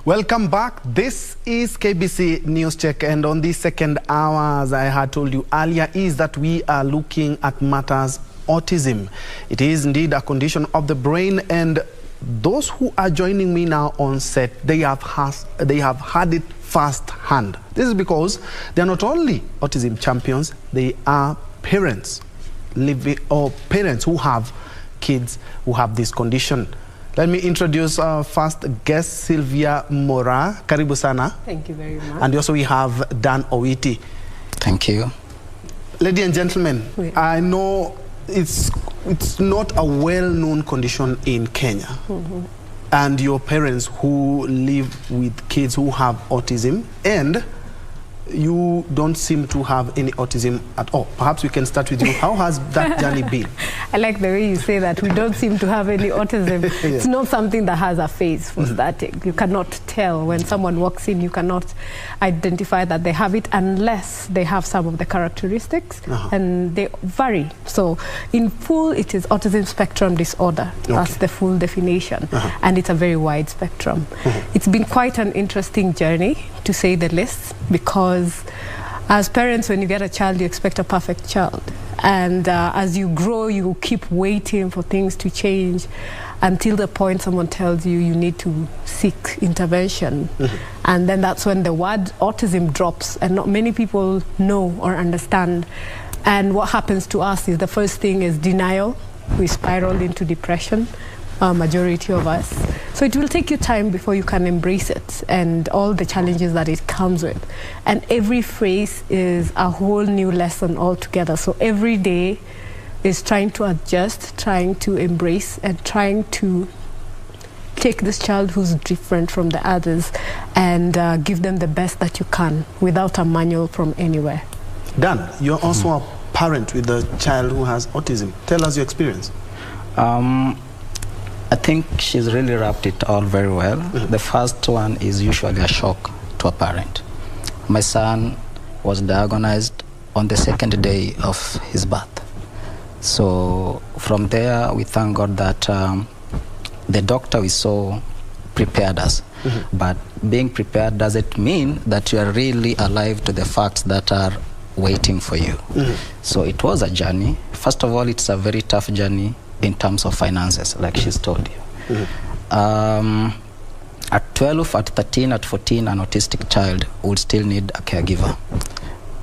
Welcome back. This is KBC NewsCheck, and on the second hour, as I had told you earlier, is that we are looking at matters autism. It is indeed a condition of the brain, and those who are joining me now on set, they have had it firsthand. This is because they are not only autism champions, they are parents, parents who have kids who have this condition. Let me introduce our first guest, Sylvia Mora. Karibu sana. Thank you very much. And also we have Dan Owiti. Thank you. Ladies and gentlemen, I know it's not a well-known condition in Kenya. And your parents who live with kids who have autism, and you don't seem to have any autism at all. Perhaps we can start with you. How has that journey been? I like the way you say that. We don't seem to have any autism. Yeah. It's not something that has a face for starting. You cannot tell when someone walks in. You cannot identify that they have it unless they have some of the characteristics, and they vary. So in full, it is autism spectrum disorder. That's the full definition, and it's a very wide spectrum. It's been quite an interesting journey, to say the least, because as parents, when you get a child, you expect a perfect child. And as you grow, you keep waiting for things to change until the point someone tells you you need to seek intervention. And then that's when the word autism drops, and not many people know or understand. And what happens to us is the first thing is denial. We spiral into depression, majority of us. So it will take you time before you can embrace it and all the challenges that it comes with. And every phase is a whole new lesson altogether. So every day is trying to adjust, trying to embrace, and trying to take this child who's different from the others and give them the best that you can without a manual from anywhere. Dan, you're also a parent with a child who has autism. Tell us your experience. I think she's really wrapped it all very well. The first one is usually a shock to a parent. My son was diagnosed on the second day of his birth. So from there, we thank God that the doctor we saw prepared us. But being prepared doesn't mean that you are really alive to the facts that are waiting for you. So it was a journey. First of all, it's a very tough journey in terms of finances, like she's told you. At 12, at 13, at 14, an autistic child would still need a caregiver.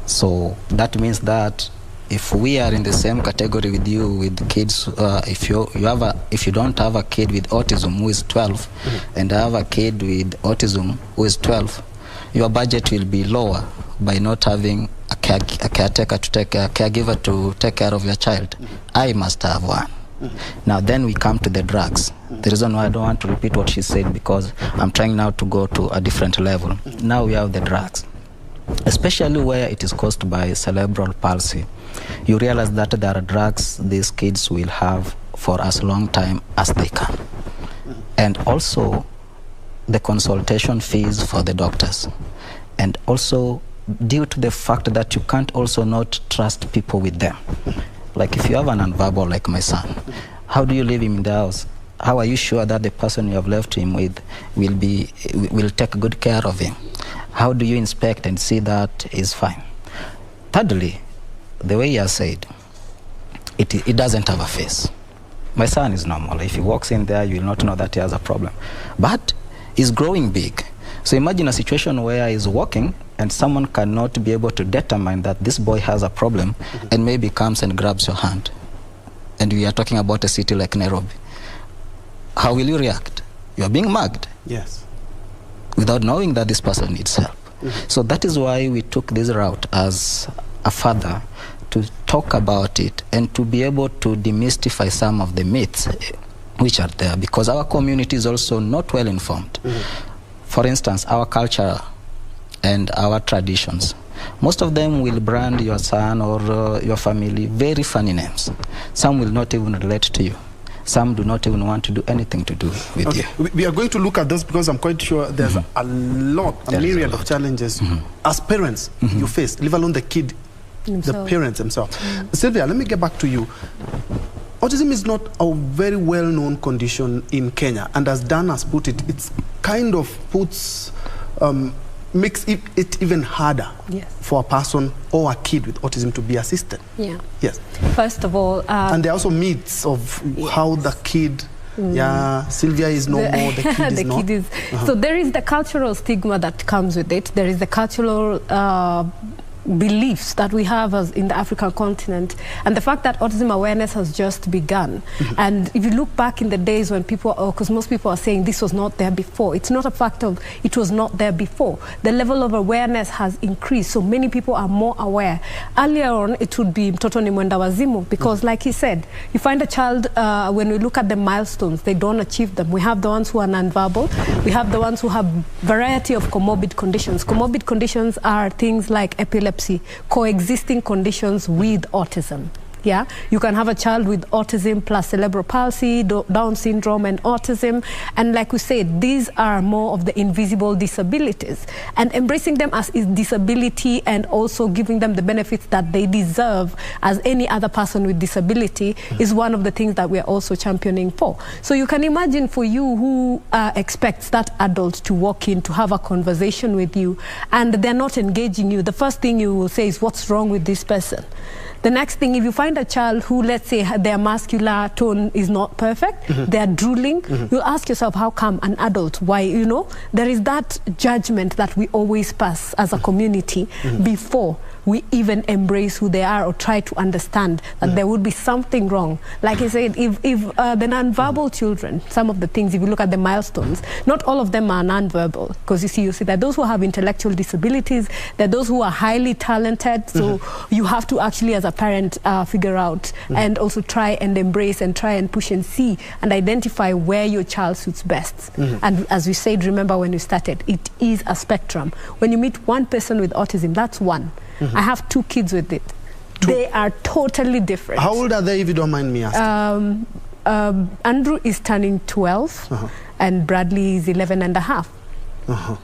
So that means that if we are in the same category with you with kids, if you don't have a kid with autism who is 12, and I have a kid with autism who is 12, your budget will be lower by not having a caretaker to take a caregiver to take care of your child. I must have one. Now then we come to the drugs. The reason why I don't want to repeat what she said, because I'm trying now to go to a different level. Now we have the drugs, especially where it is caused by cerebral palsy. You realize that there are drugs these kids will have for as long time as they can. And also the consultation fees for the doctors. And also due to the fact that you can't also not trust people with them. Like if you have an nonverbal like my son, how do you leave him in the house? How are you sure that the person you have left him with will take good care of him? How do you inspect and see that he's fine? Thirdly, the way you have said, it doesn't have a face. My son is normal. If he walks in there, you will not know that he has a problem. But he's growing big. So imagine a situation where he's walking and someone cannot be able to determine that this boy has a problem, and maybe comes and grabs your hand. And we are talking about a city like Nairobi. How will you react? You are being mugged. Yes. Without knowing that this person needs help. So that is why we took this route as a father, to talk about it and to be able to demystify some of the myths which are there, because our community is also not well informed. For instance, our culture and our traditions, most of them will brand your son or your family very funny names. Some will not even relate to you. Some do not even want to do anything to do with you. We are going to look at this because I'm quite sure there's a myriad of challenges as parents you face, leave alone the kid, the parents themselves. Sylvia, let me get back to you. Autism is not a very well-known condition in Kenya, and as Dan has put it, it's kind of puts, makes it even harder for a person or a kid with autism to be assisted. Yeah. Yes. First of all, and there are also myths of how the kid. Yeah, Sylvia is no more, the kid is not. So there is the cultural stigma that comes with it. There is the cultural beliefs that we have as in the African continent, and the fact that autism awareness has just begun. And if you look back in the days when people, because most people are saying this was not there before, it's not a fact of it was not there before. The level of awareness has increased, so many people are more aware. Earlier on, it would be mtoto ni mwenda wazimu, because like he said, you find a child, when we look at the milestones, they don't achieve them. We have the ones who are nonverbal, we have the ones who have variety of comorbid conditions. Comorbid conditions are things like epilepsy, coexisting conditions with autism. Yeah, you can have a child with autism plus cerebral palsy, Down syndrome and autism. And like we said, these are more of the invisible disabilities. And embracing them as a disability and also giving them the benefits that they deserve as any other person with disability is one of the things that we are also championing for. So you can imagine for you who expects that adult to walk in to have a conversation with you and they're not engaging you, the first thing you will say is, what's wrong with this person? The next thing, if you find a child who, let's say, their muscular tone is not perfect, they're drooling, you'll ask yourself, how come an adult? Why, you know? There is that judgment that we always pass as a community before we even embrace who they are or try to understand that there would be something wrong. Like I said, if the nonverbal children, some of the things, if you look at the milestones, not all of them are nonverbal, because you see that those who have intellectual disabilities, there are those who are highly talented, so you have to actually, as a parent, figure out and also try and embrace and try and push and see and identify where your child suits best. And as we said, remember when we started, it is a spectrum. When you meet one person with autism, that's one. I have 2 kids with it. They are totally different. How old are they, if you don't mind me asking? Andrew is turning 12 and Bradley is 11 and a half.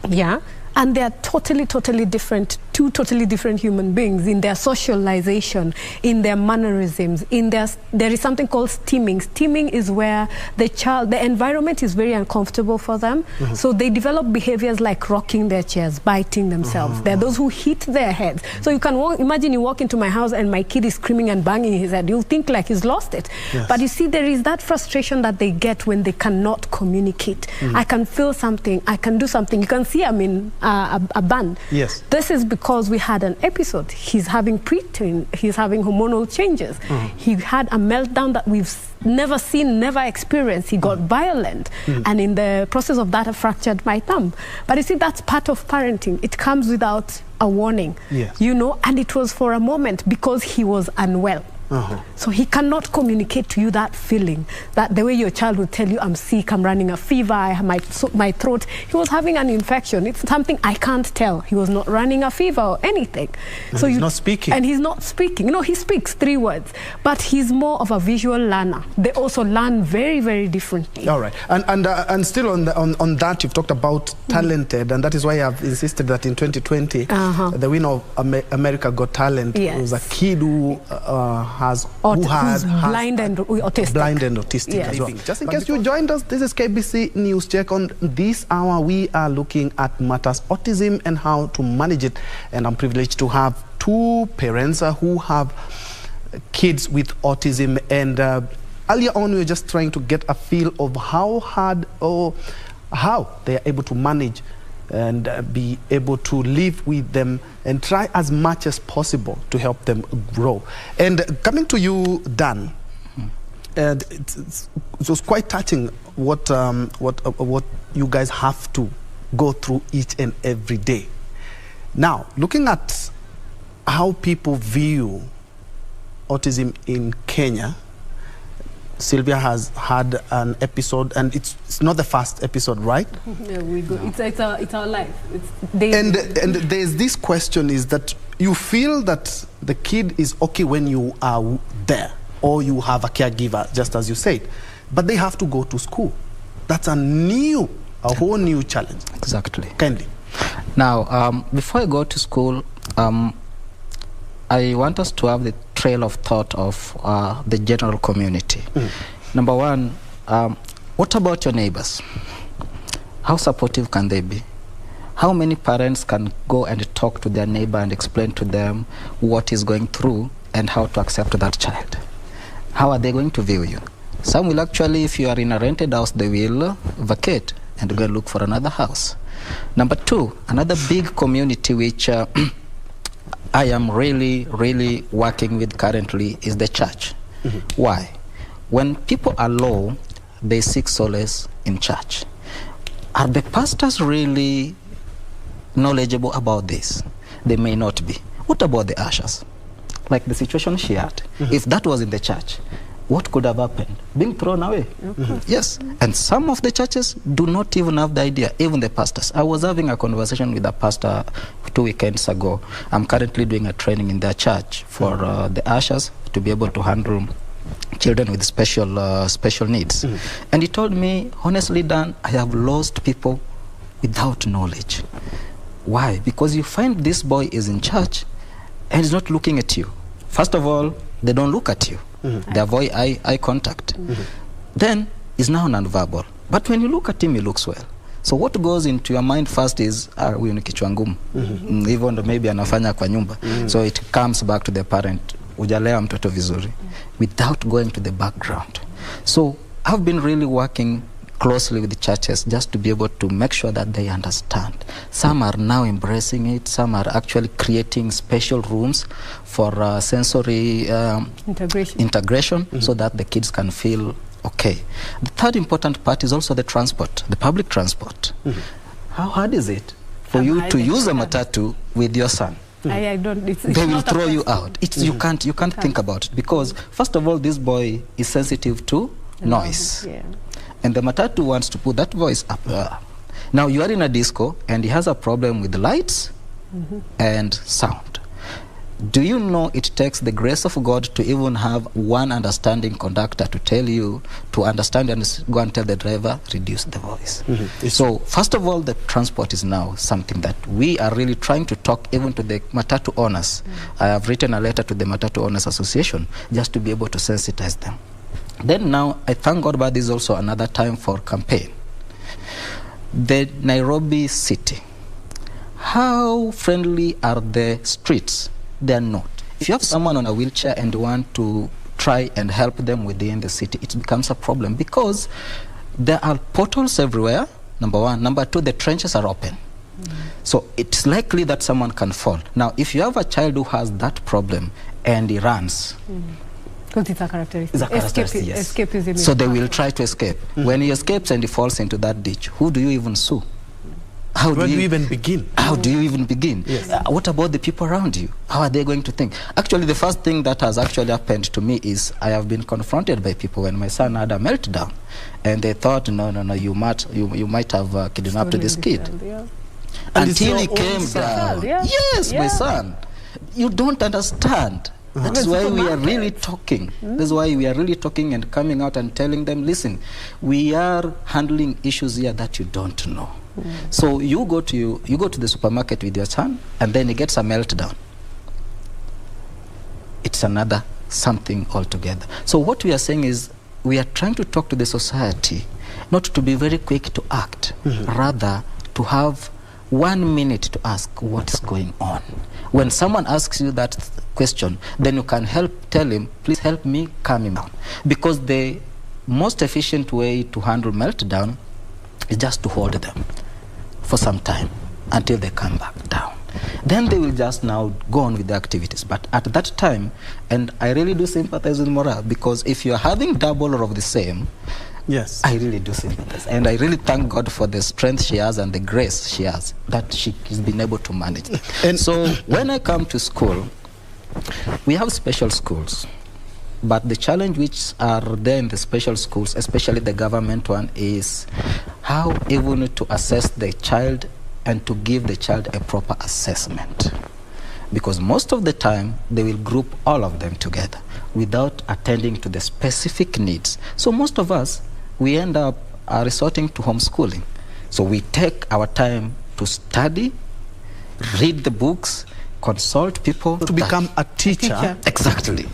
Yeah. And they are totally, totally different, 2 totally different human beings in their socialization, in their mannerisms, there is something called stimming. Stimming is where the environment is very uncomfortable for them. So they develop behaviors like rocking their chairs, biting themselves. There are those who hit their heads. So you can imagine you walk into my house and my kid is screaming and banging his head. You'll think like he's lost it. But you see, there is that frustration that they get when they cannot communicate. I can feel something, I can do something. You can see I'm in a band. Yes. This is because we had an episode. He's having preteen, he's having hormonal changes. He had a meltdown that we've never seen, never experienced. He got violent, and in the process of that, I fractured my thumb. But you see, that's part of parenting. It comes without a warning, you know, and it was for a moment because he was unwell. So he cannot communicate to you that feeling, that the way your child will tell you, I'm sick, I'm running a fever, I have my throat. He was having an infection. It's something I can't tell. He was not running a fever or anything. And so he's not speaking. And he's not speaking. You know, he speaks 3 words, but he's more of a visual learner. They also learn very, very differently. All right. And still on that, you've talked about talented, and that is why I've insisted that in 2020, the winner of America Got Talent was a kid who who's blind and autistic. Blind and autistic as well. Just in case you joined us, this is KBC News Check. On this hour, we are looking at matters autism and how to manage it. And I'm privileged to have 2 parents who have kids with autism. And earlier on, we were just trying to get a feel of how hard or how they are able to manage and be able to live with them and try as much as possible to help them grow. And coming to you, Dan, and it was quite touching what you guys have to go through each and every day. Now, looking at how people view autism in Kenya, Sylvia has had an episode, and it's not the first episode, right? Yeah, we go. No. It's our life. And there's this question, is that you feel that the kid is okay when you are there, or you have a caregiver, just as you said, but they have to go to school. That's a whole new challenge. Exactly. Kindly. Now, before I go to school, I want us to have the trail of thought of the general community. Number 1, what about your neighbors? how supportive can they be? How many parents can go and talk to their neighbor and explain to them what is going through and how to accept that child? How are they going to view you? Some will actually, if you are in a rented house, they will vacate and go look for another house. Number two, another big community which I am really working with currently is the church. Why? When people are low, they seek solace in church. Are the pastors really knowledgeable about this? They may not be. What about the ushers? Like the situation she had. If that was in the church, what could have happened? Being thrown away. Yes. And some of the churches do not even have the idea, even the pastors. I was having a conversation with a pastor 2 weekends ago. I'm currently doing a training in their church for the ushers to be able to handle children with special needs. And he told me, honestly, Dan, I have lost people without knowledge. Why? Because you find this boy is in church and he's not looking at you. First of all, they don't look at you. They avoid eye contact. Then he's now nonverbal. But when you look at him, he looks well. So what goes into your mind first is, huyu ni kichwa ngumu. Even though maybe anafanya kwa nyumba. So it comes back to the parent. Hujalea mtoto vizuri. Without going to the background. So I've been really working closely with the churches just to be able to make sure that they understand. Some are now embracing it. Some are actually creating special rooms for sensory integration so that the kids can feel okay. The third important part is also the transport, the public transport. How hard is it for you to use a matatu with your son? I don't. They will throw you out. You can't think about it because first of all, this boy is sensitive to noise. And the matatu wants to put that voice up. Now you are in a disco and he has a problem with the lights and sound. Do you know it takes the grace of God to even have one understanding conductor to tell you to understand and go and tell the driver, reduce the voice. So first of all, the transport is now something that we are really trying to talk even to the matatu owners. I have written a letter to the Matatu Owners Association just to be able to sensitize them. Then now, I thank God, but this is also another time for campaign. The Nairobi city. How friendly are the streets? They are not. If you have someone on a wheelchair and want to try and help them within the city, it becomes a problem because there are potholes everywhere, number one. Number two, the trenches are open. So it's likely that someone can fall. Now, if you have a child who has that problem and he runs, because it's a characteristic. It's a characteristic, yes. Escapism. So they will try to escape. When he escapes and he falls into that ditch, who do you even sue? How do you even begin? How do you even begin? Yes. What about the people around you? How are they going to think? Actually, the first thing that has actually happened to me is I have been confronted by people when my son had a meltdown. And they thought, no, you might have kidnapped this kid. Until he came down. Yes, my son. You don't understand. That's why we are really talking. That's why we are really talking and coming out and telling them, listen, we are handling issues here that you don't know. So you go to the supermarket with your son, and then he gets a meltdown. It's another something altogether. So what we are saying is we are trying to talk to the society, not to be very quick to act, rather to have 1 minute to ask what is going on. When someone asks you that question, then you can tell him, please help me calm him down. Because the most efficient way to handle meltdown is just to hold them for some time until they come back down. Then they will just now go on with the activities. But at that time, and I really do sympathize with Mora, because if you're having double or of the same, yes, I really do sympathize. And I really thank God for the strength she has and the grace she has, that she has been able to manage. And so when I come to school, we have special schools. But the challenge which are there in the special schools, especially the government one, is how even to assess the child and to give the child a proper assessment. Because most of the time, they will group all of them together without attending to the specific needs. So most of us, we end up resorting to homeschooling. So we take our time to study, read the books, consult people. To become a teacher. Exactly.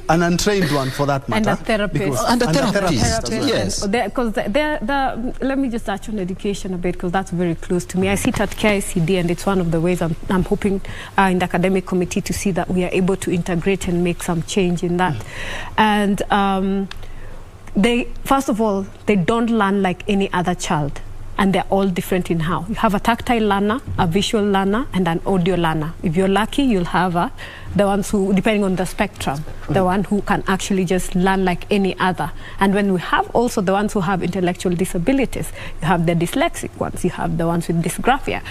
An untrained one, for that matter. And a therapist. And a therapist, yes. Because let me just touch on education a bit, because that's very close to me. I sit at KICD, and it's one of the ways I'm hoping in the academic committee to see that we are able to integrate and make some change in that. And first of all, they don't learn like any other child. And they're all different in how. You have a tactile learner, a visual learner, and an audio learner. If you're lucky, you'll have the ones who, depending on the spectrum, the one who can actually just learn like any other. And when we have also the ones who have intellectual disabilities, you have the dyslexic ones, you have the ones with dysgraphia.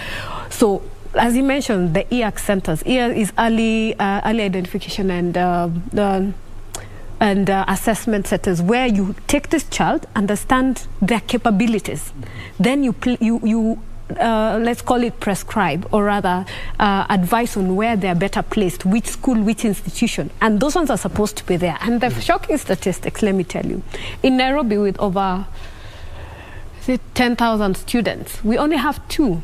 So, as you mentioned, the EAC centers. EAC is early identification and assessment centers, where you take this child, understand their capabilities, then you let's call it prescribe, or rather advise on where they're better placed, which school, which institution, and those ones are supposed to be there. And the shocking statistics, let me tell you, in Nairobi, with over 10,000 students, we only have 2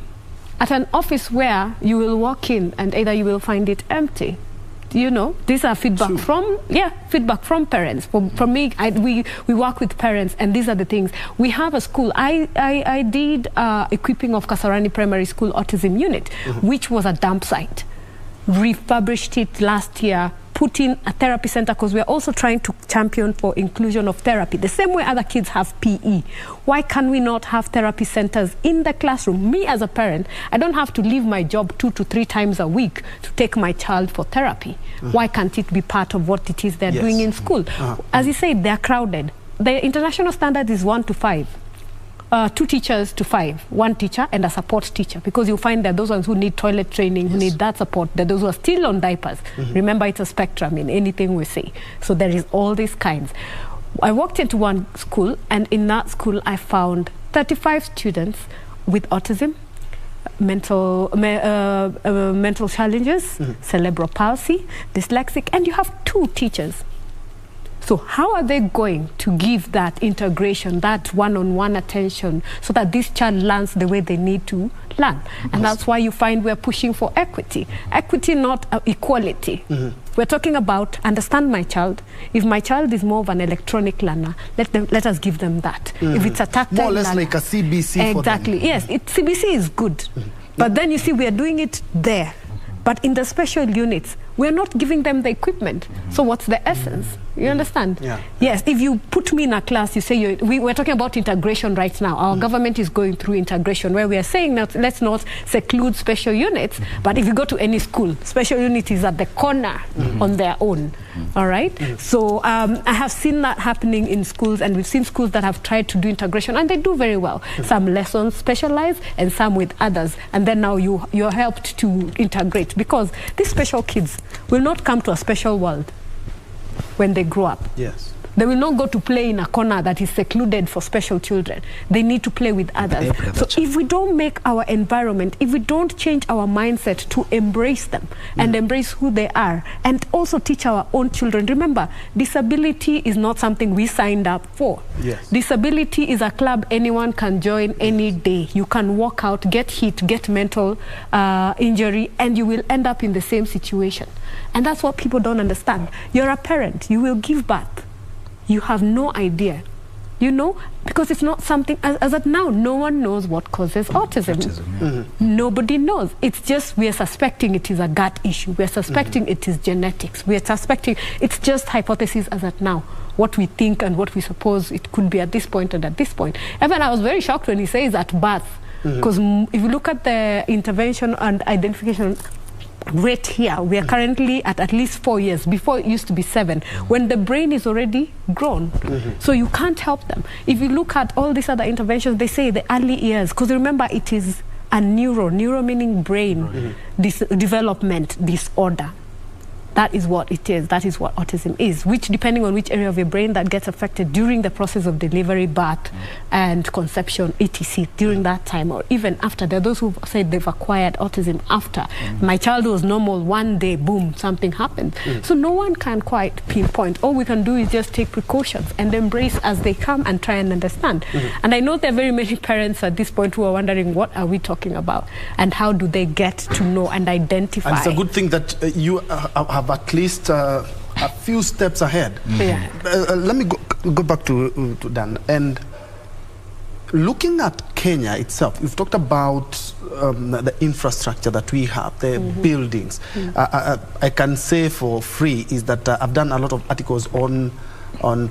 at an office where you will walk in and either you will find it empty. You know, these are feedback from parents. From me, we work with parents, and these are the things. We have a school. I did equipping of Kasarani Primary School Autism Unit, which was a dump site. Refurbished it last year, put in a therapy center, because we're also trying to champion for inclusion of therapy. The same way other kids have PE. Why can we not have therapy centers in the classroom? Me as a parent, I don't have to leave my job 2 to 3 times a week to take my child for therapy. Why can't it be part of what it is they're doing in school? As you said, they're crowded. The international standard is 1 to 5. 2 teachers to 5, 1 teacher and a support teacher, because you find that those ones who need toilet training, who need that support, that those who are still on diapers. Remember, it's a spectrum in anything we say. So there is all these kinds. I walked into one school, and in that school I found 35 students with autism, mental challenges, cerebral palsy, dyslexic, and you have 2 teachers. So how are they going to give that integration, that one-on-one attention, so that this child learns the way they need to learn? And that's why you find we're pushing for equity. Equity, not equality. We're talking about understand my child. If my child is more of an electronic learner, let us give them that. If it's a tactile more or less learner, like a CBC for them. Exactly, yes. CBC is good. But then you see we are doing it there. But in the special units, we're not giving them the equipment. So what's the essence? You understand? Yeah. Yes, if you put me in a class, you say, we're talking about integration right now. Our government is going through integration, where we are saying that let's not seclude special units, but if you go to any school, special unit is at the corner on their own. All right? So I have seen that happening in schools, and we've seen schools that have tried to do integration, and they do very well. Some lessons specialized, and some with others. And then now you're helped to integrate, because these special kids will not come to a special world when they grow up. Yes. They will not go to play in a corner that is secluded for special children. They need to play with others. So if we don't make our environment, if we don't change our mindset to embrace them and embrace who they are, and also teach our own children. Remember, disability is not something we signed up for. Yes. Disability is a club anyone can join any day. You can walk out, get hit, get mental injury, and you will end up in the same situation. And that's what people don't understand. You're a parent, you will give birth. You have no idea, you know, because it's not something, as of now, no one knows what causes autism. Nobody knows. It's just, we are suspecting it is a gut issue. We are suspecting it is genetics. We are suspecting, it's just hypothesis as of now, what we think and what we suppose it could be at this point and at this point. Even I was very shocked when he says at birth, because if you look at the intervention and identification rate here, we are currently at least 4 years. Before it used to be 7, when the brain is already grown. So you can't help them. If you look at all these other interventions, they say the early years, because remember, it is a neuro meaning brain development disorder. That is what it is. That is what autism is, which, depending on which area of your brain that gets affected during the process of delivery, birth, and conception, etc., during that time, or even after. There are those who say they've acquired autism after. My child was normal, one day, boom, something happened. So no one can quite pinpoint. All we can do is just take precautions and embrace as they come and try and understand. And I know there are very many parents at this point who are wondering, what are we talking about? And how do they get to know and identify? And it's a good thing that you have at least a few steps ahead. Yeah. Let me go back to Dan. And looking at Kenya itself, you've talked about the infrastructure that we have, the buildings. I can say for free is that I've done a lot of articles on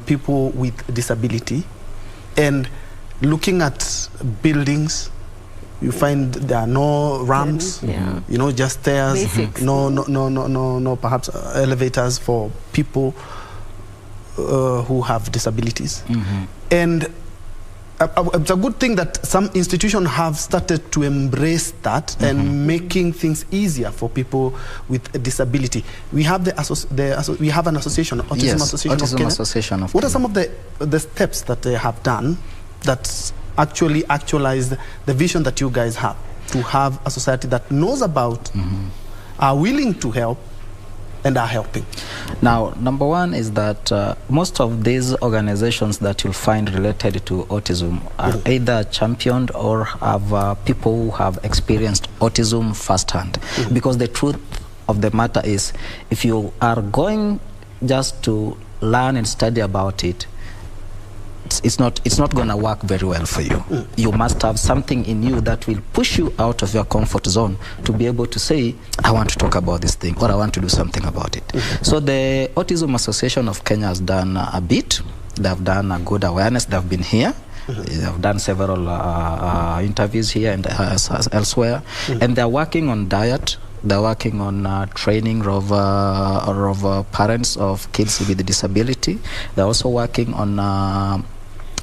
people with disability, and looking at buildings, you find there are no ramps, you know, just stairs. Basics. No, perhaps elevators for people who have disabilities. And it's a good thing that some institutions have started to embrace that and making things easier for people with a disability. We have we have an association, Autism Association of Kenya. Association of What Kenya. are some of the steps that they have done that actually actualize the vision that you guys have to have a society that knows about, are willing to help, and are helping? Now, number one is that most of these organizations that you'll find related to autism are either championed or have people who have experienced autism firsthand. Because the truth of the matter is, if you are going just to learn and study about it, it's not going to work very well for you. You must have something in you that will push you out of your comfort zone to be able to say, I want to talk about this thing, or I want to do something about it. So the Autism Association of Kenya has done a bit. They have done a good awareness. They have been here. They have done several interviews here and elsewhere. And they're working on diet. They're working on training of parents of kids with disability. They're also working on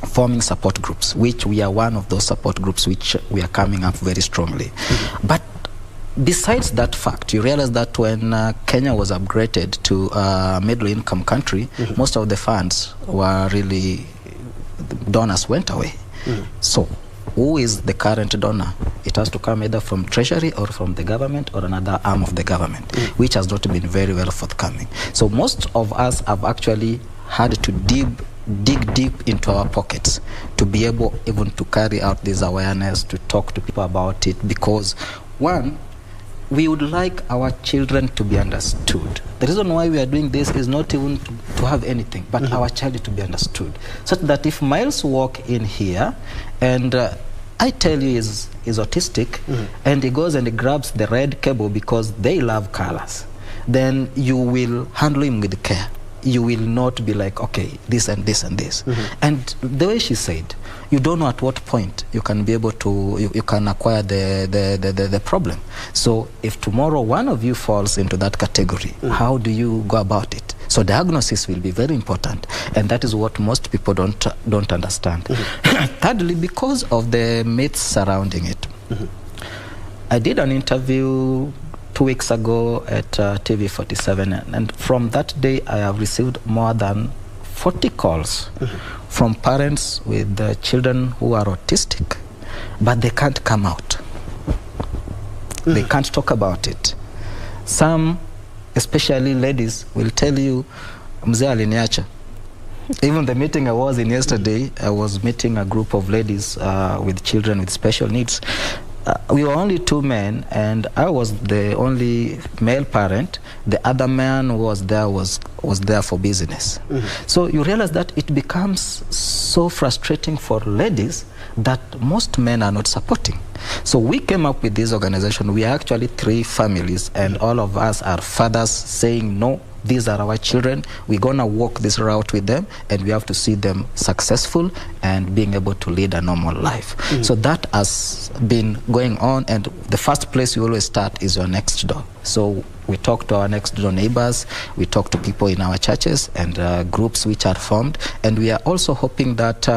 forming support groups, which we are one of those support groups which we are coming up very strongly. But besides that fact, you realize that when Kenya was upgraded to a middle-income country, most of the funds were really, donors went away. So who is the current donor? It has to come either from Treasury or from the government or another arm of the government, which has not been very well forthcoming. So most of us have actually had to dig deep into our pockets to be able even to carry out this awareness, to talk to people about it, because one, we would like our children to be understood. The reason why we are doing this is not even to have anything, but our child to be understood. Such that if Miles walk in here and I tell you is autistic, and he goes and he grabs the red cable because they love colors, then you will handle him with care. You will not be like, okay, this and this and this. And the way she said, you don't know at what point you can be able to, you can acquire the problem. So if tomorrow one of you falls into that category, how do you go about it? So diagnosis will be very important, and that is what most people don't understand. Thirdly, because of the myths surrounding it. I did an interview 2 weeks ago at TV 47, and from that day I have received more than 40 calls from parents with children who are autistic, but they can't come out. They can't talk about it. Some, especially ladies, will tell you, mzee aliniacha. Even the meeting I was in yesterday, I was meeting a group of ladies with children with special needs. We were only 2 men, and I was the only male parent. The other man who was there was there for business. So you realize that it becomes so frustrating for ladies that most men are not supporting. So we came up with this organization. We are actually 3 families, and all of us are fathers saying, no, these are our children. We're going to walk this route with them, and we have to see them successful and being able to lead a normal life. So that has been going on, and the first place you always start is your next door. So we talk to our next door neighbors, we talk to people in our churches and groups which are formed, and we are also hoping that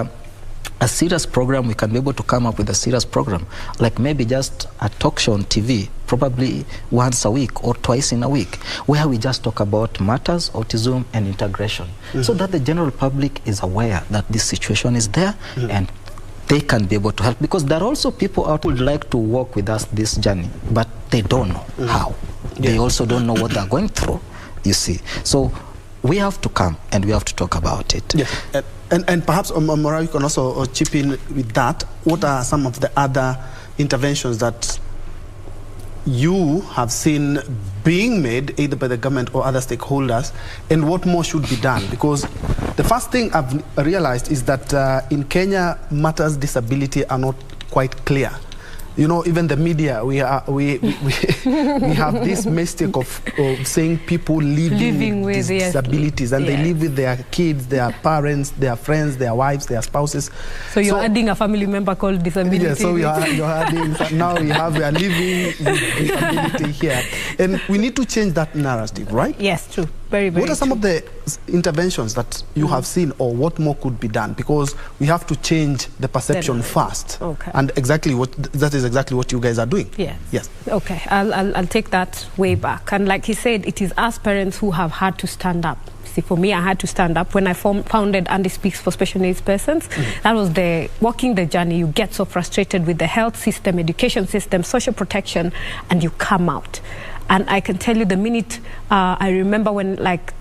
a serious program, we can be able to come up with a serious program, like maybe just a talk show on TV, probably once a week or twice in a week, where we just talk about matters, autism, and integration, so that the general public is aware that this situation is there and they can be able to help. Because there are also people out who would like to walk with us this journey, but they don't know how. They also don't know what they're going through, you see. So we have to come and we have to talk about it. Yes. And perhaps, Mora, you can also chip in with that. What are some of the other interventions that you have seen being made either by the government or other stakeholders, and what more should be done? Because the first thing I've realized is that in Kenya, matters disability are not quite clear. You know, even the media, we have this mistake of saying people living with disabilities, and they live with their kids, their parents, their friends, their wives, their spouses. So you're adding a family member called disability. Yeah, so you're adding, now we are living with disability here. And we need to change that narrative, right? Yes, true. Very, very What are some of the interventions that you have seen, or what more could be done? Because we have to change the perception first. Okay. And that is exactly what you guys are doing. Yes. Yes. Okay, I'll take that way back. And like he said, it is us parents who have had to stand up. See, for me, I had to stand up when I founded Andy Speaks for Special Needs Persons. That was walking the journey. You get so frustrated with the health system, education system, social protection, and you come out. And I can tell you, the minute I remember when,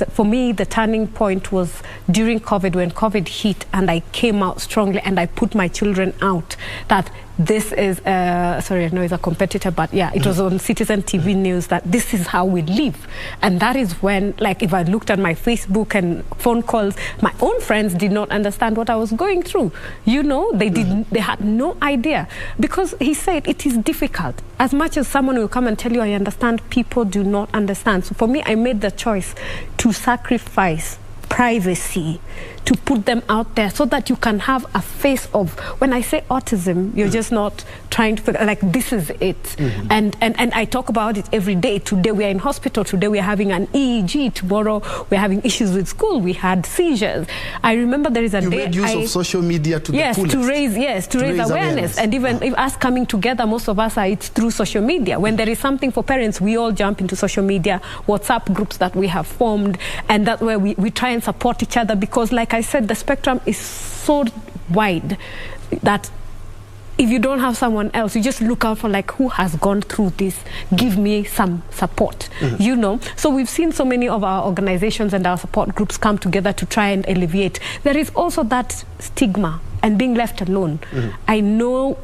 for me, the turning point was during COVID, when COVID hit, and I came out strongly and I put my children out. That this is, sorry, I know it's a competitor, but yeah, it was on Citizen TV News, that this is how we live. And that is when, if I looked at my Facebook and phone calls, my own friends did not understand what I was going through. You know, they had no idea. Because he said it is difficult. As much as someone will come and tell you, I understand, people do not understand. So for me, I made the choice to sacrifice privacy, to put them out there so that you can have a face of, when I say autism, you're just not trying to figure, this is it. And I talk about it every day. Today we are in hospital, today we are having an EEG, tomorrow we're having issues with school, we had seizures. I remember there is a day... You made use of social media to the fullest. To raise awareness. And even if us coming together, most of us it's through social media. When there is something for parents, we all jump into social media, WhatsApp groups that we have formed, and that's where we try and support each other, because like I said, the spectrum is so wide that if you don't have someone else, you just look out for who has gone through this, give me some support, you know. So we've seen so many of our organizations and our support groups come together to try and alleviate. There is also that stigma and being left alone. I know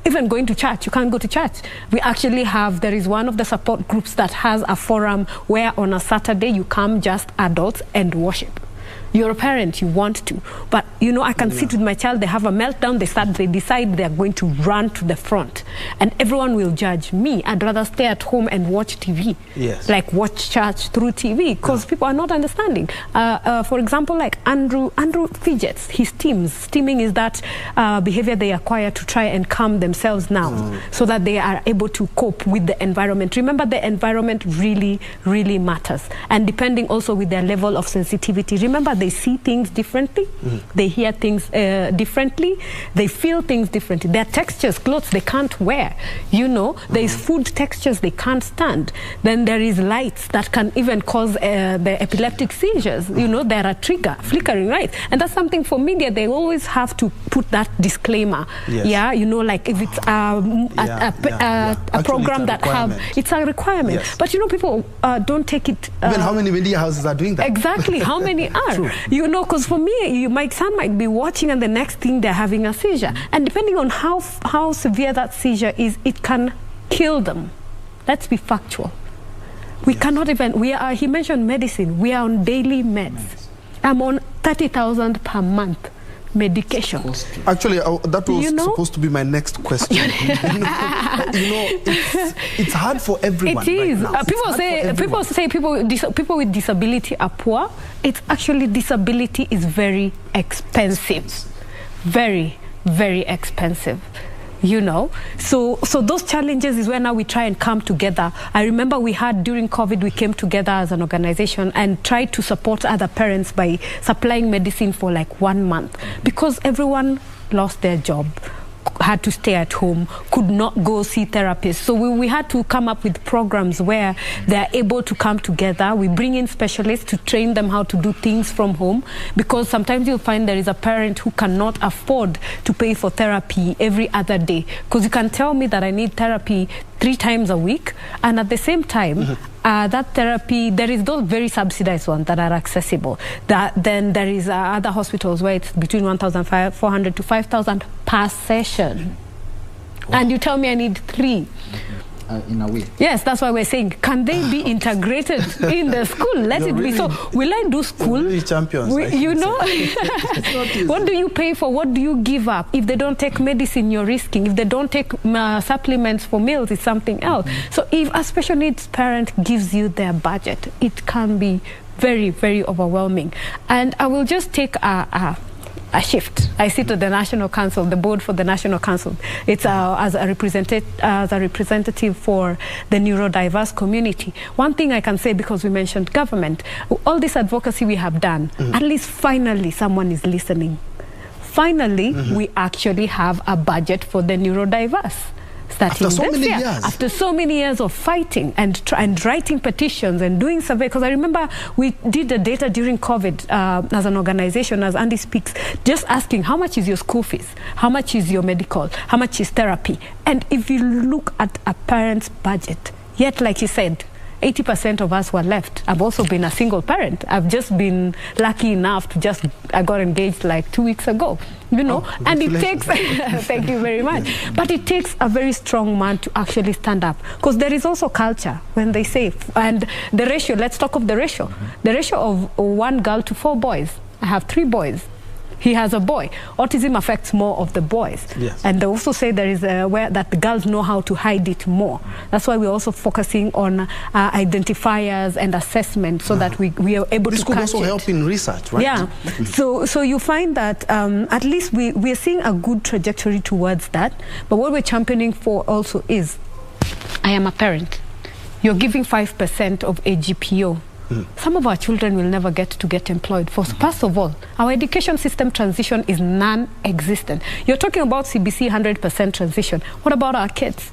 even going to church, you can't go to church. We actually there is one of the support groups that has a forum where on a Saturday you come just adults and worship. You're a parent, you want to, but you know, I can sit with my child, they have a meltdown, they decide they're going to run to the front, and everyone will judge me. I'd rather stay at home and watch TV, watch church through TV, because people are not understanding. For example, Andrew fidgets, he steams. Steaming is that behavior they acquire to try and calm themselves down so that they are able to cope with the environment. Remember, the environment really, really matters, and depending also with their level of sensitivity. Remember, they see things differently, they hear things differently, they feel things differently. There are textures, clothes they can't wear, you know. There is food textures they can't stand. Then there is lights that can even cause the epileptic seizures. You know, they're a trigger, flickering, right? And that's something for media, they always have to put that disclaimer. Yeah, you know, if it's a program that it's a requirement. But you know, people don't take it. Even how many media houses are doing that? Exactly, how many are? You know, because for me, my son might be watching and the next thing they're having a seizure. And depending on how severe that seizure is, it can kill them. Let's be factual. We cannot even, he mentioned medicine. We are on daily meds. I'm on 30,000 per month medication. Actually, that was supposed to be my next question. you know, it's hard for everyone. It is. Right now. People say people with disability are poor. It's actually, disability is very expensive, very, very expensive. You know, so those challenges is where now we try and come together. I remember during COVID, we came together as an organization and tried to support other parents by supplying medicine for 1 month, because everyone lost their job, had to stay at home, could not go see therapists. So we had to come up with programs where they're able to come together. We bring in specialists to train them how to do things from home, because sometimes you'll find there is a parent who cannot afford to pay for therapy every other day. Because you can tell me that I need therapy 3 times a week, and at the same time, that therapy, there is those very subsidized ones that are accessible. Then there is other hospitals where it's between 1,400 to 5,000 per session. Wow. And you tell me I need 3. in a way. Yes, that's why we're saying, can they be integrated in the school? Let it be so. Will I do school? Really champions. You know, what do you pay for? What do you give up? If they don't take medicine, you're risking. If they don't take supplements for meals, it's something else. So if a special needs parent gives you their budget, it can be very, very overwhelming. And I will just take a shift. I sit at the National Council, the board for the National Council. It's as a representative for the neurodiverse community. One thing I can say, because we mentioned government, all this advocacy we have done, at least finally someone is listening. Finally, we actually have a budget for the neurodiverse. Starting after so many years of fighting and writing petitions and doing survey, because I remember we did the data during COVID as an organization, as Andy speaks, just asking how much is your school fees, how much is your medical, how much is therapy. And if you look at a parent's budget, yet like you said, 80% of us were left. I've also been a single parent. I've just been lucky enough to I got engaged like 2 weeks ago, you know, and it takes, thank you very much, but it takes a very strong man to actually stand up, because there is also culture when they say, and the ratio, let's talk of the ratio, the ratio of 1 girl to 4 boys. I have 3 boys. He has a boy. Autism affects more of the boys. Yes. And they also say there is where that the girls know how to hide it more. That's why we're also focusing on identifiers and assessment, so that we are able to catch it. This could also help in research, right? Yeah. So you find that at least we are seeing a good trajectory towards that. But what we're championing for also is, I am a parent. You're giving 5% of a GPO. Some of our children will never get employed. First of all, our education system transition is non-existent. You're talking about CBC 100% transition. What about our kids?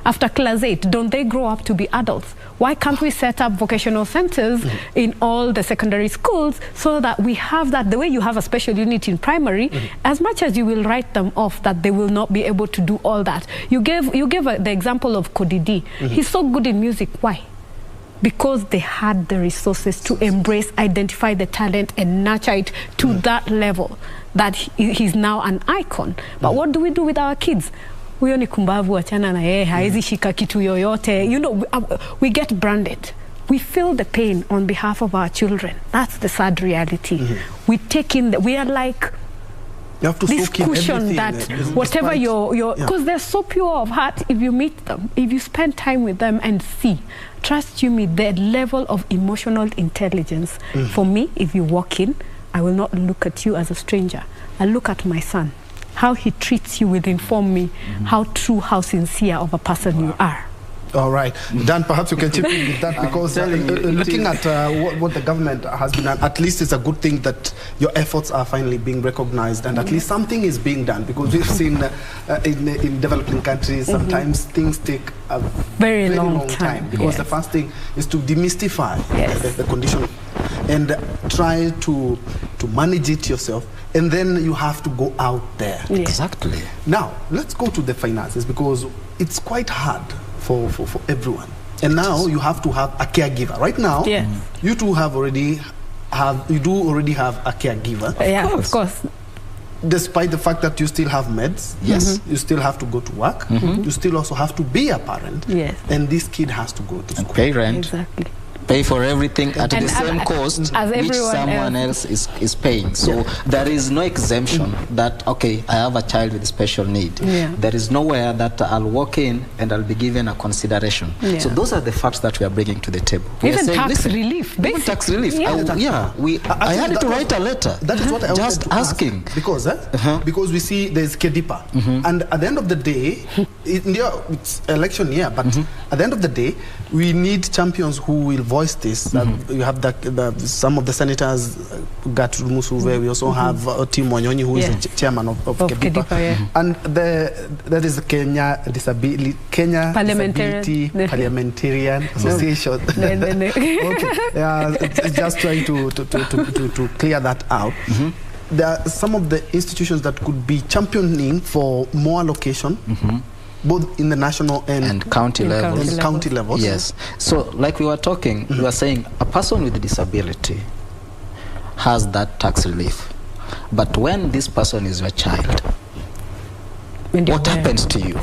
After class 8, don't they grow up to be adults? Why can't we set up vocational centers in all the secondary schools, so that we have that, the way you have a special unit in primary, as much as you will write them off, that they will not be able to do all that. You gave the example of Kodidi. He's so good in music. Why? Because they had the resources to embrace, identify the talent and nurture it to that level that he's now an icon. But what do we do with our kids? You know, we get branded. We feel the pain on behalf of our children. That's the sad reality. We take in, we are like, you have to this cushion that whatever because they're so pure of heart. If you meet them, if you spend time with them and see, trust you me, the level of emotional intelligence, for me, if you walk in, I will not look at you as a stranger. I look at my son. How he treats you will inform me how true, how sincere of a person you are. All right. Dan, perhaps you can chip in with that, because looking at what the government has been, at least it's a good thing that your efforts are finally being recognized, and at least something is being done, because we've seen in developing countries, sometimes things take a very long time, because the first thing is to demystify the condition and try to manage it yourself, and then you have to go out there. Exactly. Now, let's go to the finances, because it's quite hard for everyone. And now you have to have a caregiver. Right now, you two already have a caregiver. Yeah, of course. Despite the fact that you still have meds, you still have to go to work, you still also have to be a parent, and this kid has to go to school. And pay rent. Exactly. Pay for everything at the same cost as which someone else is paying. So there is no exemption that, okay, I have a child with special need. There is nowhere that I'll walk in and I'll be given a consideration. So those are the facts that we are bringing to the table. Even tax relief. Even tax relief. I had to write a letter. That is what I just asking. Because we see there's KDIPA. And at the end of the day, it's election year, but at the end of the day, we need champions who will voice this. You have some of the senators, Gertrude Musuve. We also have Tim Wanyonyi, who is the chairman of KDIPA. And there is the Kenya Disability Parliamentarian Association. Just trying to clear that out. There are some of the institutions that could be championing for more allocation, both in the national and county levels. Yes. So, like we were talking, we were saying a person with a disability has that tax relief. But when this person is your child, what happens to you?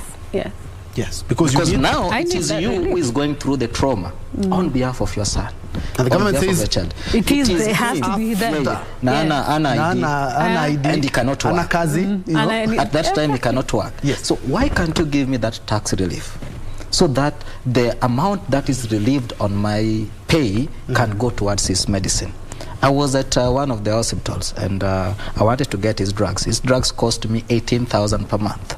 Yes, because now it is you who is going through the trauma on behalf of your son. And the government says it has to be there. And he cannot work. At that time, he cannot work. Yes. So why can't you give me that tax relief? So that the amount that is relieved on my pay can go towards his medicine. I was at one of the hospitals and I wanted to get his drugs. His drugs cost me 18,000 per month.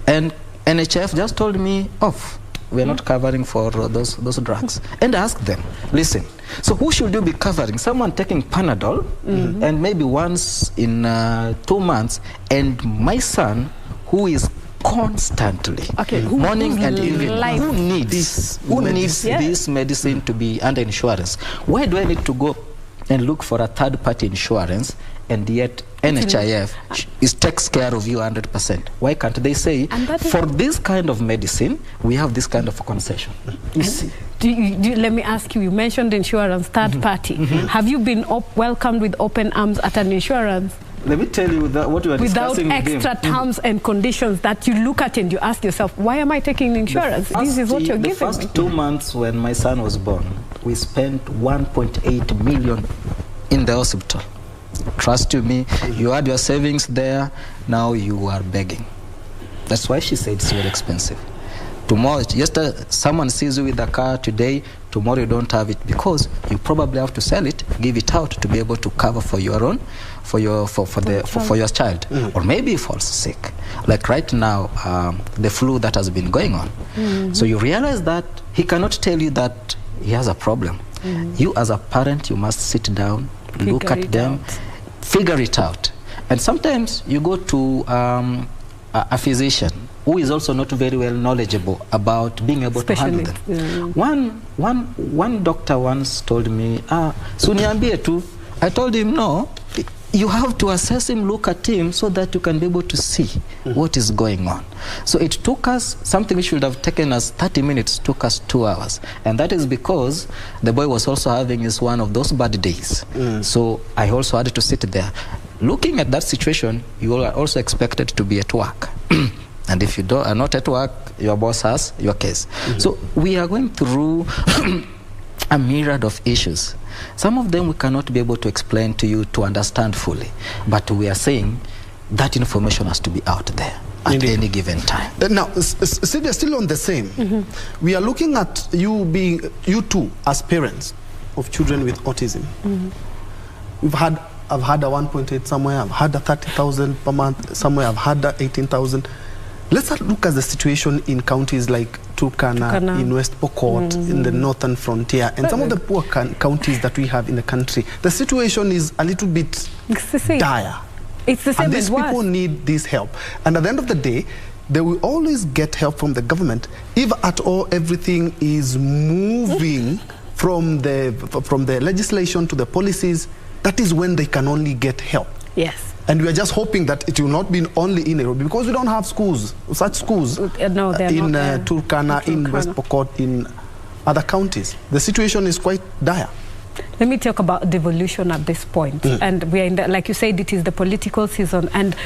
And NHF just told me, we are not covering for those drugs. And I asked them, listen, so who should you be covering? Someone taking Panadol and maybe once in 2 months, and my son who is constantly, morning and evening, who needs this medicine to be under insurance? Why do I need to go and look for a third-party insurance, and yet NHIF takes care of you 100%? Why can't they say, for this kind of medicine, we have this kind of concession? You see? Let me ask you, you mentioned insurance, third party. Have you been welcomed with open arms at an insurance? Let me tell you that what we are discussing without extra terms and conditions that you look at and you ask yourself, why am I taking insurance? This is what you're giving me. The first 2 months when my son was born, we spent 1.8 million in the hospital. Trust me, you had your savings there, now you are begging. That's why she said it's very expensive. Tomorrow, someone sees you with a car today, tomorrow you don't have it because you probably have to sell it, give it out to be able to cover for your own, for your child, or maybe he falls sick. Like right now, the flu that has been going on. So you realize that he cannot tell you that he has a problem. You as a parent, you must sit down, look at them, figure it out. And sometimes you go to a physician who is also not very well knowledgeable about being able to handle them. One doctor once told me, Suniambie tu. I told him, no, you have to assess him, look at him, so that you can be able to see what is going on. So it took us, something which should have taken us 30 minutes, took us 2 hours. And that is because the boy was also having one of those bad days. So I also had to sit there. Looking at that situation, you are also expected to be at work. And if you are not at work, your boss has your case. So we are going through a myriad of issues. Some of them we cannot be able to explain to you to understand fully. But we are saying that information has to be out there at any given time. Now, still on the same, we are looking at you two as parents of children with autism. I've had a 1.8 somewhere, I've had a 30,000 per month somewhere, I've had a 18,000. Let's look at the situation in counties like Turkana, in West Pokot, in the northern frontier, and some of the poor counties that we have in the country. The situation is a little bit dire. It's the same. And these people need this help. And at the end of the day, they will always get help from the government if at all everything is moving from the legislation to the policies. That is when they can only get help. Yes. And we are just hoping that it will not be only in Nairobi, because we don't have such schools in Turkana, in West Pokot, in other counties. The situation is quite dire. Let me talk about devolution at this point. And we are in like you said, it is the political season. And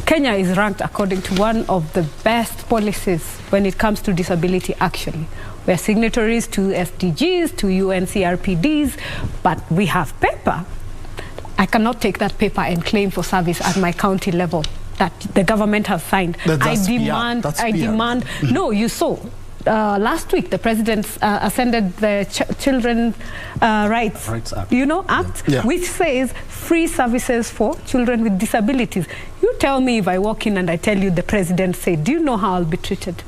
Kenya is ranked according to one of the best policies when it comes to disability action. We are signatories to SDGs, to UNCRPDs, but we have paper. I cannot take that paper and claim for service at my county level that the government has signed. I demand. No, you saw. Last week, the president ascended the Children Rights Act, which says free services for children with disabilities. You tell me if I walk in and I tell you the president said, do you know how I'll be treated?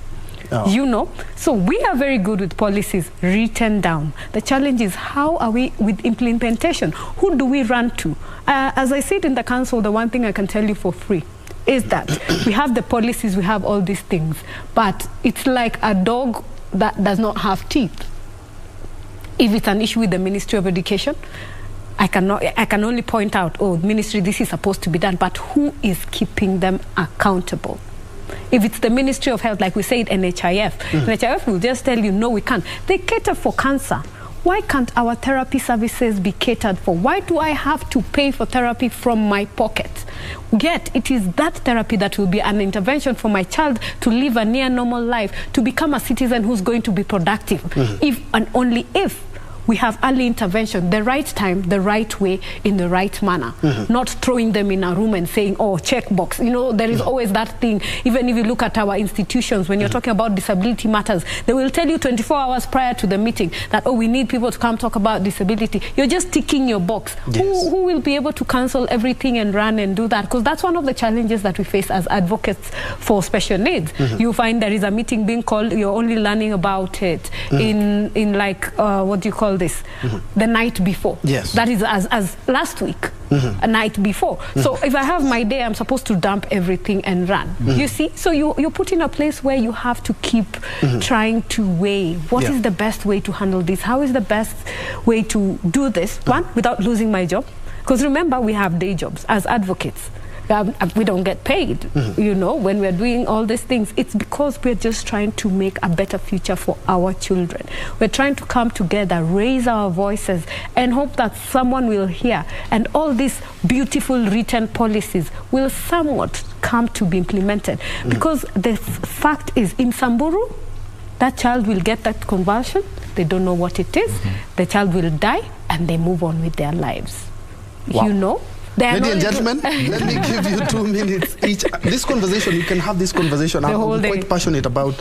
You know? So we are very good with policies written down. The challenge is, how are we with implementation? Who do we run to? As I said in the council, the one thing I can tell you for free is that we have the policies, we have all these things, but it's like a dog that does not have teeth. If it's an issue with the Ministry of Education, I can only point out, ministry, this is supposed to be done, but who is keeping them accountable? If it's the Ministry of Health, like we said, NHIF, NHIF will just tell you, no, we can't. They cater for cancer. Why can't our therapy services be catered for? Why do I have to pay for therapy from my pocket? Yet it is that therapy that will be an intervention for my child to live a near normal life, to become a citizen who's going to be productive, if and only if we have early intervention, the right time, the right way, in the right manner, not throwing them in a room and saying, oh, checkbox. You know, there is always that thing. Even if you look at our institutions, when you're talking about disability matters, they will tell you 24 hours prior to the meeting that, oh, we need people to come talk about disability. You're just ticking your box. Yes. Who will be able to cancel everything and run and do that? Because that's one of the challenges that we face as advocates for special needs. You find there is a meeting being called, you're only learning about it in like, what do you call this, the night before. Yes. That is as last week, a night before. So if I have my day, I'm supposed to dump everything and run. You see? So you're put in a place where you have to keep trying to weigh what is the best way to handle this? How is the best way to do this? One, without losing my job. Because remember, we have day jobs as advocates. We don't get paid, you know, when we're doing all these things. It's because we're just trying to make a better future for our children. We're trying to come together, raise our voices, and hope that someone will hear. And all these beautiful written policies will somewhat come to be implemented. Because the fact is, in Samburu, that child will get that convulsion. They don't know what it is. The child will die, and they move on with their lives. Wow. You know? Ladies and gentlemen, let me give you 2 minutes each. This conversation, you can have this conversation. I'm quite passionate about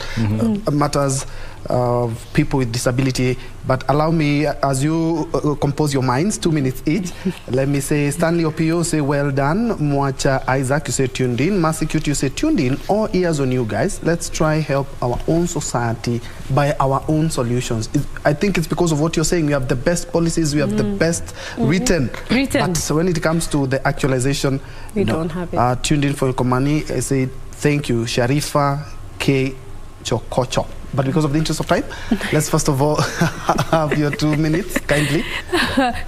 matters of people with disability, but allow me, as you compose your minds, 2 minutes each. Let me say, Stanley Opio, say well done. Mwacha Isaac, you say tuned in. Masicute, you say tuned in. All ears on you guys. Let's try help our own society by our own solutions. I think it's because of what you're saying. We have the best policies, we have the best written. But so when it comes to the actualization, we don't have it. Tuned in for Komani, I say thank you, Sharifa K. Chokocho. But because of the interest of time, let's first of all have your 2 minutes, kindly.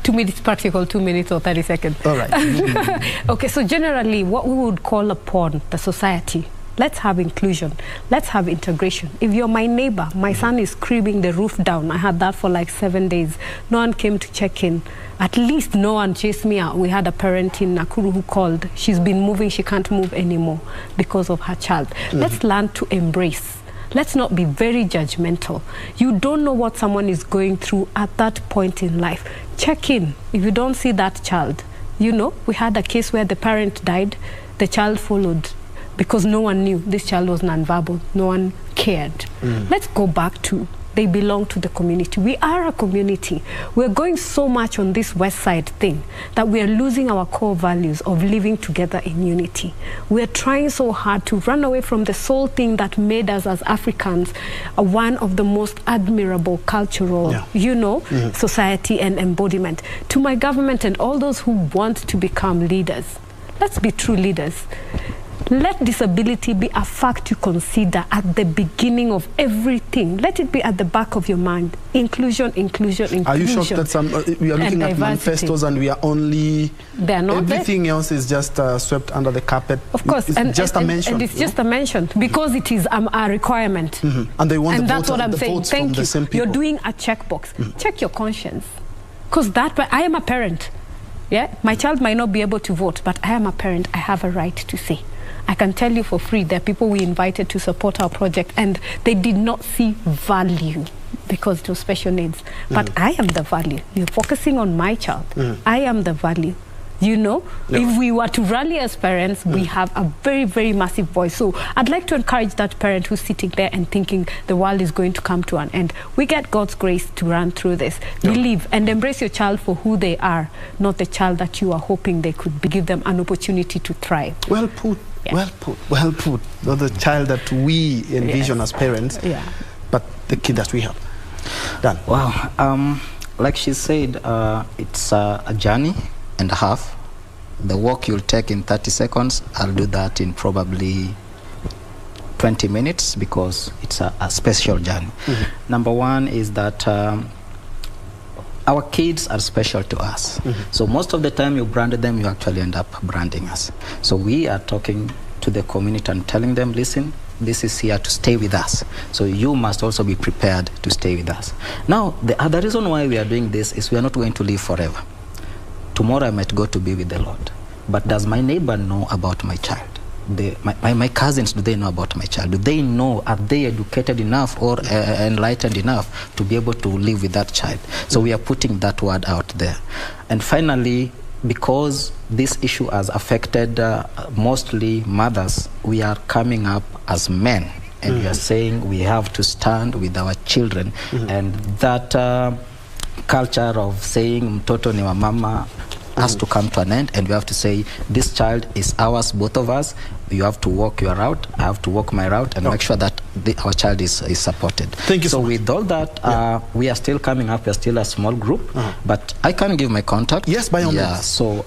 2 minutes practical, 2 minutes or 30 seconds. All right. Okay, so generally what we would call upon the society, let's have inclusion, let's have integration. If you're my neighbor, my son is screaming the roof down. I had that for like 7 days. No one came to check in. At least no one chased me out. We had a parent in Nakuru who called. She's been moving, she can't move anymore because of her child. Let's learn to embrace. Let's not be very judgmental. You don't know what someone is going through at that point in life. Check in. If you don't see that child, you know, we had a case where the parent died, the child followed because no one knew this child was nonverbal. No one cared. Let's go back to they belong to the community. We are a community. We're going so much on this West Side thing that we are losing our core values of living together in unity. We're trying so hard to run away from the sole thing that made us as Africans one of the most admirable cultural, you know, society and embodiment. To my government and all those who want to become leaders, let's be true leaders. Let disability be a fact you consider at the beginning of everything. Let it be at the back of your mind. Inclusion, inclusion, inclusion. Are you shocked that some we are looking at manifestos and we are only... They are not everything there. Else is just swept under the carpet? Of course. It's just a mention. And it's just a mention because it is a requirement. And they want and the that's votes, what I'm the saying. votes Thank from you. the same people. You're doing a checkbox. Check your conscience. Because I am a parent. Yeah, my child might not be able to vote, but I am a parent. I have a right to say. I can tell you for free, there are people we invited to support our project and they did not see value because those special needs. But I am the value. You're focusing on my child. I am the value. You know, if we were to rally as parents, we have a very, very massive voice. So I'd like to encourage that parent who's sitting there and thinking the world is going to come to an end. We get God's grace to run through this. Believe and embrace your child for who they are, not the child that you are hoping they could be. Give them an opportunity to thrive. Well put. Yeah. Well put, well put. Not the child that we envision as parents, but the kid that we have. Done. Wow. Like she said, it's a journey and a half. The walk you'll take in 30 seconds, I'll do that in probably 20 minutes because it's a special journey. Number one is that our kids are special to us. So most of the time you branded them, you actually end up branding us. So we are talking to the community and telling them, listen, this is here to stay with us. So you must also be prepared to stay with us. Now, the other reason why we are doing this is we are not going to live forever. Tomorrow I might go to be with the Lord. But does my neighbor know about my child? My cousins, do they know about my child? Do they know, are they educated enough or enlightened enough to be able to live with that child? So we are putting that word out there. And finally, because this issue has affected mostly mothers, we are coming up as men and we are saying we have to stand with our children. And that culture of saying mtoto ni wa mama has to come to an end, and we have to say this child is ours, both of us. You have to walk your route, I have to walk my route, and make sure that our child is supported. Thank you so much. With all that, we are still coming up, we are still a small group, but I can give my contact. Yes, by all means. So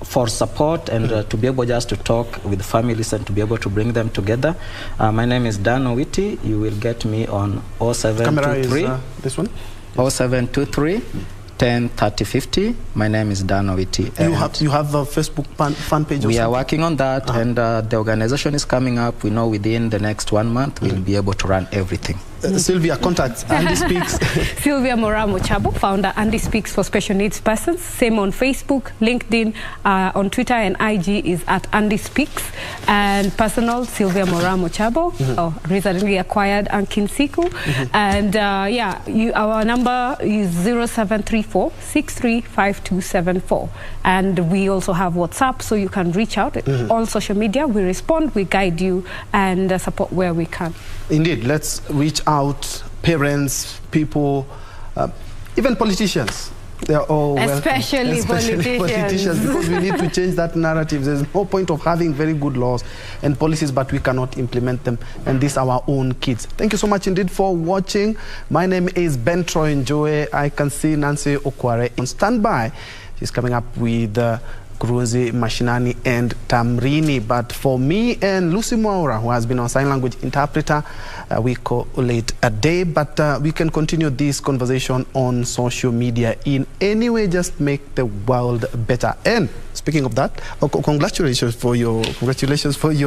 for support and to be able just to talk with families and to be able to bring them together, my name is Dan Owiti. You will get me on 0723. Camera is this one? 0723 10 30 50. My name is Dan Owiti. You have a Facebook fan page? We are working on that, and the organization is coming up. We know within the next 1 month we'll be able to run everything. Sylvia, contacts Andy Speaks. Sylvia Moramo Chabo, founder Andy Speaks for Special Needs Persons. Same on Facebook, LinkedIn, on Twitter and IG is at Andy Speaks. And personal, Sylvia Moramo Chabo, recently acquired Ankinsiku. And our number is 0734 635274. And we also have WhatsApp, so you can reach out. All social media, we respond, we guide you, and support where we can. Indeed, let's reach out, parents, people, even politicians. They are all especially politicians, because we need to change that narrative. There's no point of having very good laws and policies, but we cannot implement them, and these are our own kids. Thank you so much indeed for watching. My name is Ben Troy Njoe. I can see Nancy Okware on standby. She's coming up with Kuruzi Mashinani and Tamrini. But for me and Lucy Mwaura, who has been our sign language interpreter, we call late a day. But we can continue this conversation on social media. In any way, just make the world better. And speaking of that, congratulations for your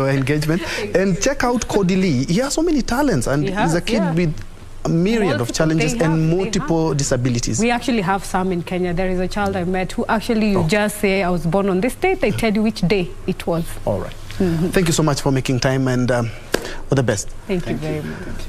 engagement. And check out Cody Lee. He has so many talents, and he's a kid with a myriad of challenges and multiple disabilities. We actually have some in Kenya. There is a child I met who actually, you just say, I was born on this date, they tell you which day it was. All right. Thank you so much for making time, and all the best. Thank you very much.